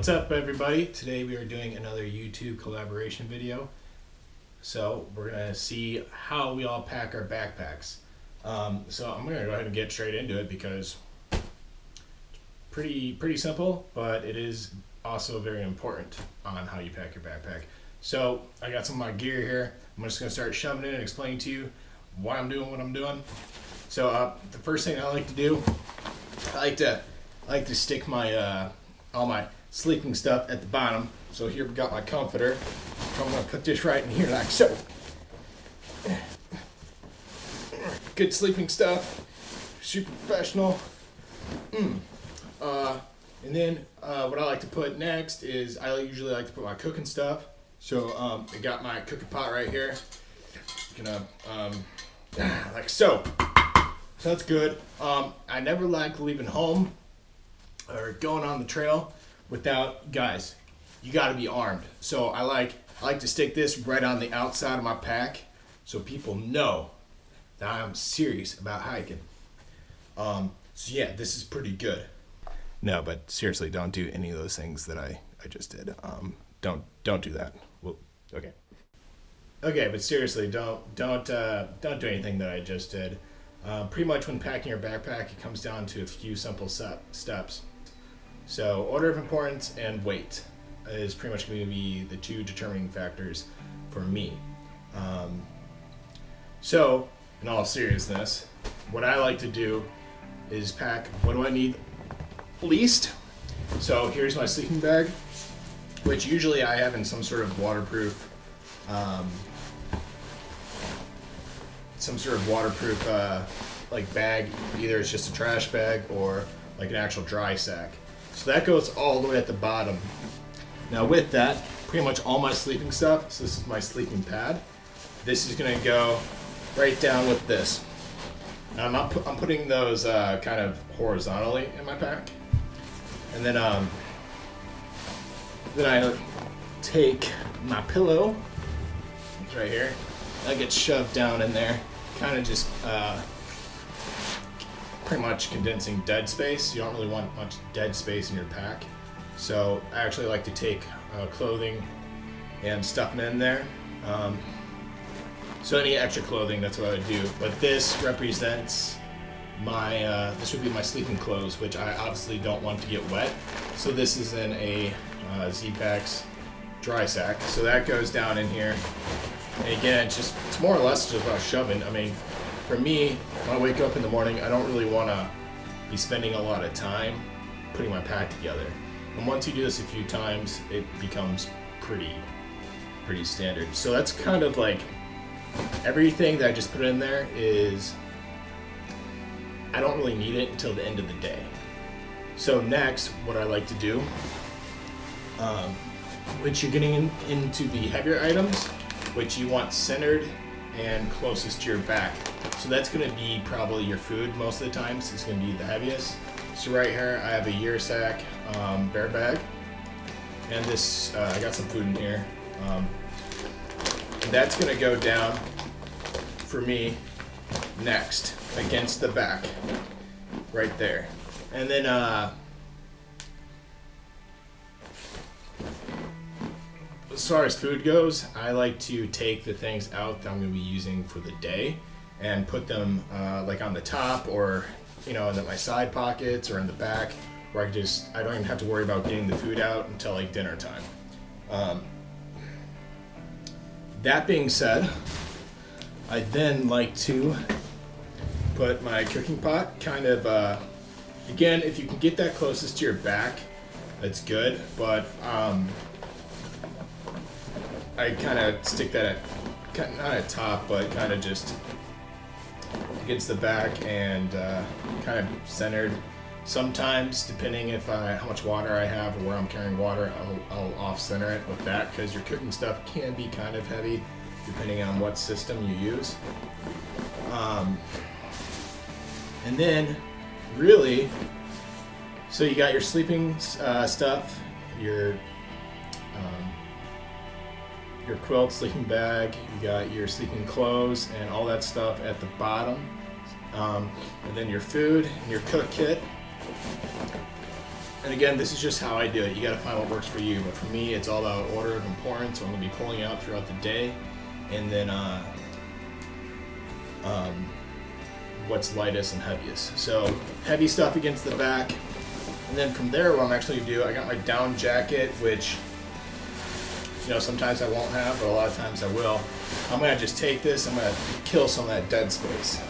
What's up, everybody? Today we are doing another YouTube collaboration video. So we're gonna see how we all pack our backpacks. So I'm gonna go ahead and get straight into it because it's pretty simple, but it is also very important on how you pack your backpack. So I got some of my gear here. I'm just gonna start shoving it and explaining to you why I'm doing what I'm doing. So the first thing I like to do, I like to stick my all my sleeping stuff at the bottom. So here we got my comforter. I'm gonna put this right in here like so. Good sleeping stuff, super professional. And then what I like to put next is I usually like to put my cooking stuff. So I got my cooking pot right here. Gonna like so. So that's good. I never like leaving home or going on the trail without, guys, you got to be armed. So I like to stick this right on the outside of my pack so people know that I'm serious about hiking. So yeah, this is pretty good. No, but seriously, don't do any of those things that I just did. Don't do that. Well, okay. Okay, but seriously, don't do anything that I just did. Pretty much when packing your backpack, it comes down to a few simple steps. So order of importance and weight is pretty much going to be the two determining factors for me. So in all seriousness, what I like to do is pack, what do I need least? So here's my sleeping bag, which usually I have in some sort of waterproof like bag. Either it's just a trash bag or like an actual dry sack. So that goes all the way at the bottom. Now with that, pretty much all my sleeping stuff, so this is my sleeping pad. This is gonna go right down with this. Now I'm putting those kind of horizontally in my pack. And then I take my pillow, it's right here, that gets shoved down in there, kind of just pretty much condensing dead space. You don't really want much dead space in your pack. So I actually like to take clothing and stuff in there. So any extra clothing, that's what I would do. But this represents my, this would be my sleeping clothes, which I obviously don't want to get wet. So this is in a Z-Packs dry sack. So that goes down in here. And again, it's more or less just about shoving. I mean, for me, when I wake up in the morning, I don't really want to be spending a lot of time putting my pack together. And once you do this a few times, it becomes pretty standard. So that's kind of like everything that I just put in there is, I don't really need it until the end of the day. So next, what I like to do, which you're getting into the heavier items, which you want centered and closest to your back. So that's gonna be probably your food most of the time, so it's gonna be the heaviest. So right here, I have a year sack bear bag. And this, I got some food in here. And that's gonna go down for me next against the back, right there. And then, as far as food goes, I like to take the things out that I'm going to be using for the day and put them like on the top or, you know, in my side pockets or in the back, where I don't even have to worry about getting the food out until like dinner time. That being said, I then like to put my cooking pot kind of, again, if you can get that closest to your back, that's good, but I kind of stick that at, not at top, but kind of just against the back and kind of centered. Sometimes, depending if how much water I have or where I'm carrying water, I'll off-center it with that, because your cooking stuff can be kind of heavy depending on what system you use. And then, really, so you got your sleeping stuff, your quilt, sleeping bag, you got your sleeping clothes and all that stuff at the bottom, and then your food and your cook kit. And again, this is just how I do it. You gotta find what works for you. But for me, it's all about order of importance. So I'm gonna be pulling out throughout the day, and then what's lightest and heaviest. So heavy stuff against the back, and then from there, what I'm actually gonna do, I got my down jacket, which sometimes I won't have, but a lot of times I will. I'm gonna just take this. I'm gonna kill some of that dead space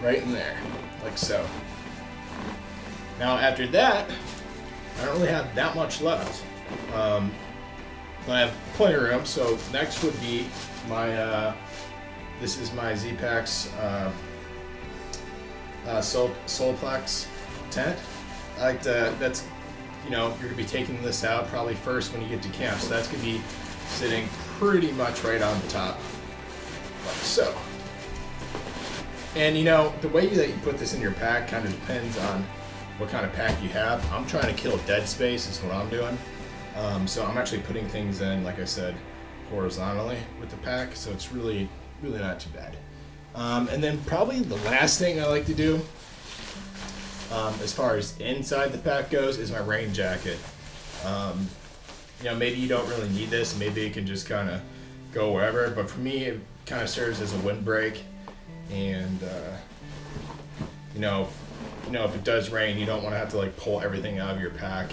right in there, like so. Now after that, I don't really have that much left. But I have plenty of room. So next would be my, this is my Z-Packs Solplex tent. I like to, that's, you're gonna be taking this out probably first when you get to camp. So that's gonna be sitting pretty much right on the top, like so. And the way that you put this in your pack kind of depends on what kind of pack you have. I'm trying to kill dead space is what I'm doing. So I'm actually putting things in, like I said, horizontally with the pack. So it's really, really not too bad. And then probably the last thing I like to do, as far as inside the pack goes, is my rain jacket. Maybe you don't really need this. Maybe it can just kind of go wherever. But for me, it kind of serves as a windbreak. And, if it does rain, you don't want to have to like pull everything out of your pack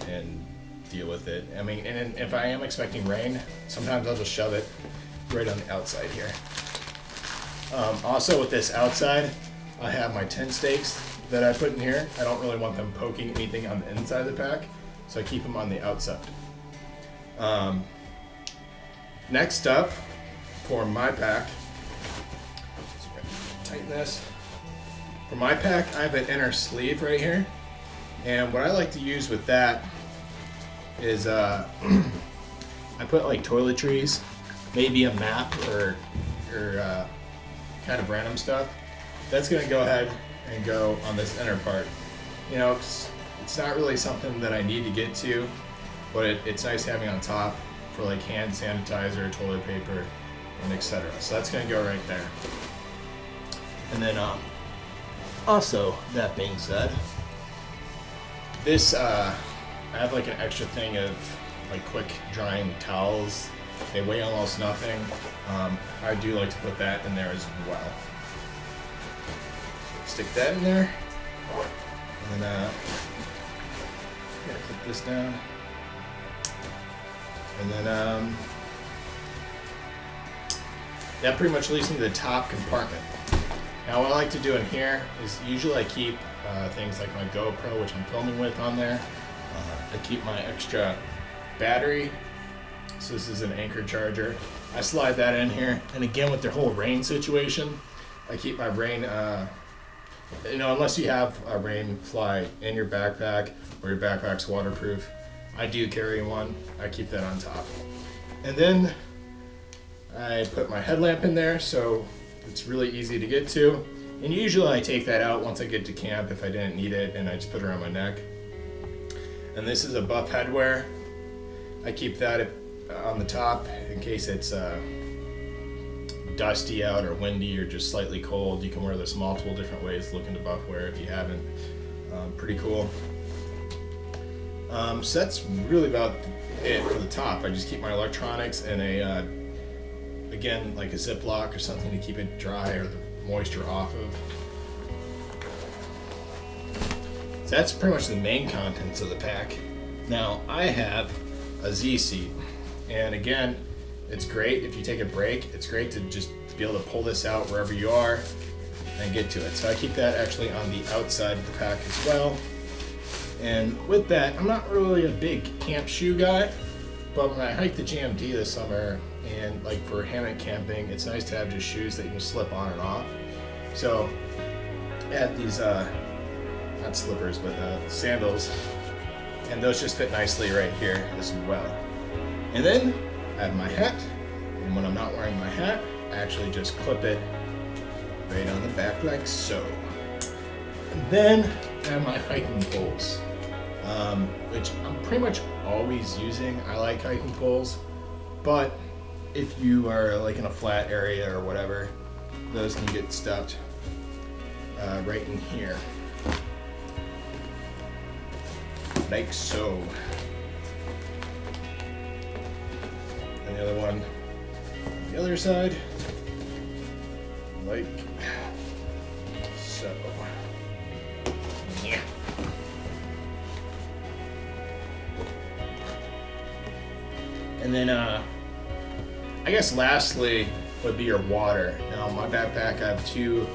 and deal with it. I mean, and if I am expecting rain, sometimes I'll just shove it right on the outside here. Also with this outside, I have my tent stakes that I put in here. I don't really want them poking anything on the inside of the pack, so I keep them on the outside. Next up, for my pack, so tighten this. For my pack, I have an inner sleeve right here, and what I like to use with that is I put like toiletries, maybe a map or kind of random stuff. That's gonna go ahead and go on this inner part. It's not really something that I need to get to, but it's nice having on top for like hand sanitizer, toilet paper, and etc. So that's gonna go right there. And then also, that being said, this I have like an extra thing of like quick drying towels. They weigh almost nothing. I do like to put that in there as well. Stick that in there, and then gotta clip this down, and then that pretty much leads me to the top compartment. Now what I like to do in here is usually I keep things like my GoPro, which I'm filming with, on there. I keep my extra battery. So this is an Anchor charger. I slide that in here. And again, with the whole rain situation, I keep my rain, unless you have a rain fly in your backpack or your backpack's waterproof, I do carry one. I keep that on top. And then I put my headlamp in there, so it's really easy to get to. And usually I take that out once I get to camp if I didn't need it, and I just put it around my neck. And this is a buff headwear. I keep that on the top in case it's dusty out or windy or just slightly cold. You can wear this multiple different ways to look into buff wear if you haven't. Pretty cool. So that's really about it for the top. I just keep my electronics in a again, like a Ziploc or something to keep it dry or the moisture off of. So that's pretty much the main contents of the pack. Now I have a Z seat, and again, it's great if you take a break. It's great to just be able to pull this out wherever you are and get to it. So I keep that actually on the outside of the pack as well. And with that, I'm not really a big camp shoe guy, but when I hiked the GMT this summer, and like for hammock camping, it's nice to have just shoes that you can slip on and off. So I have these, not slippers, but sandals, and those just fit nicely right here as well. And then I have my hat, and when I'm not wearing my hat, I actually just clip it right on the back like so. And then I have my hiking poles, which I'm pretty much always using. I like hiking poles, but if you are like in a flat area or whatever, those can get stuck right in here. like so. And the other one on the other side, like so. Yeah. And then I guess lastly would be your water. Now my backpack I have two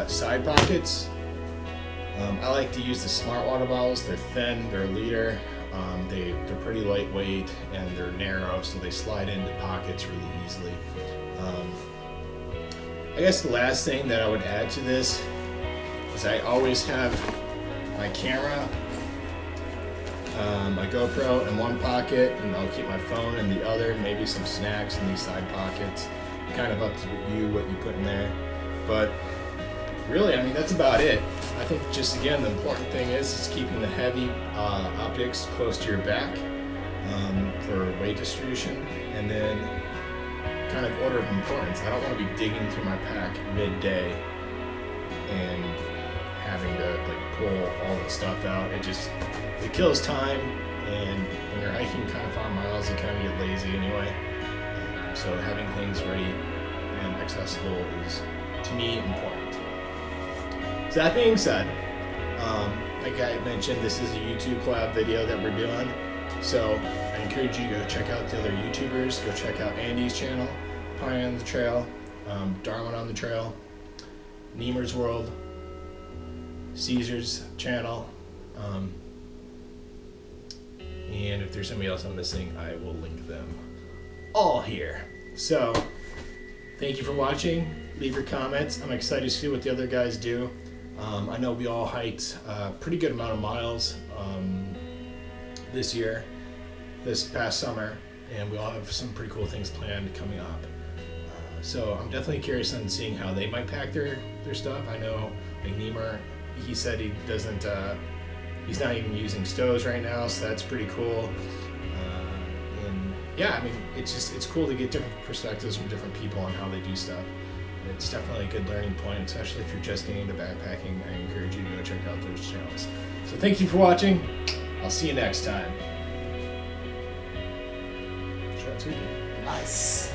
side pockets. I like to use the smart water bottles. They're thin, they're a liter. They're pretty lightweight and they're narrow, so they slide into pockets really easily. I guess the last thing that I would add to this is I always have my camera, my GoPro in one pocket, and I'll keep my phone in the other, maybe some snacks in these side pockets. Kind of up to you what you put in there. But really, I mean, that's about it. I think just again, the important thing is keeping the heavy optics close to your back for weight distribution, and then kind of order of importance. I don't want to be digging through my pack midday and having to like pull all the stuff out. It kills time, and when you're hiking kind of far miles, you kind of get lazy anyway. So having things ready and accessible is, to me, important. So that being said, like I mentioned, this is a YouTube collab video that we're doing. So I encourage you to go check out the other YouTubers. Go check out Andy's channel, Pine on the Trail, Darwin on the Trail, Neemors World, Ceasor's channel, and if there's somebody else I'm missing, I will link them all here. So thank you for watching. Leave your comments. I'm excited to see what the other guys do. I know we all hiked a pretty good amount of miles this past summer, and we all have some pretty cool things planned coming up. So I'm definitely curious on seeing how they might pack their stuff. I know like Neemor, he said he doesn't, he's not even using stoves right now, so that's pretty cool. And yeah, I mean, it's cool to get different perspectives from different people on how they do stuff. It's definitely a good learning point, especially if you're just getting into backpacking. I encourage you to go check out those channels. So thank you for watching. I'll see you next time. Nice.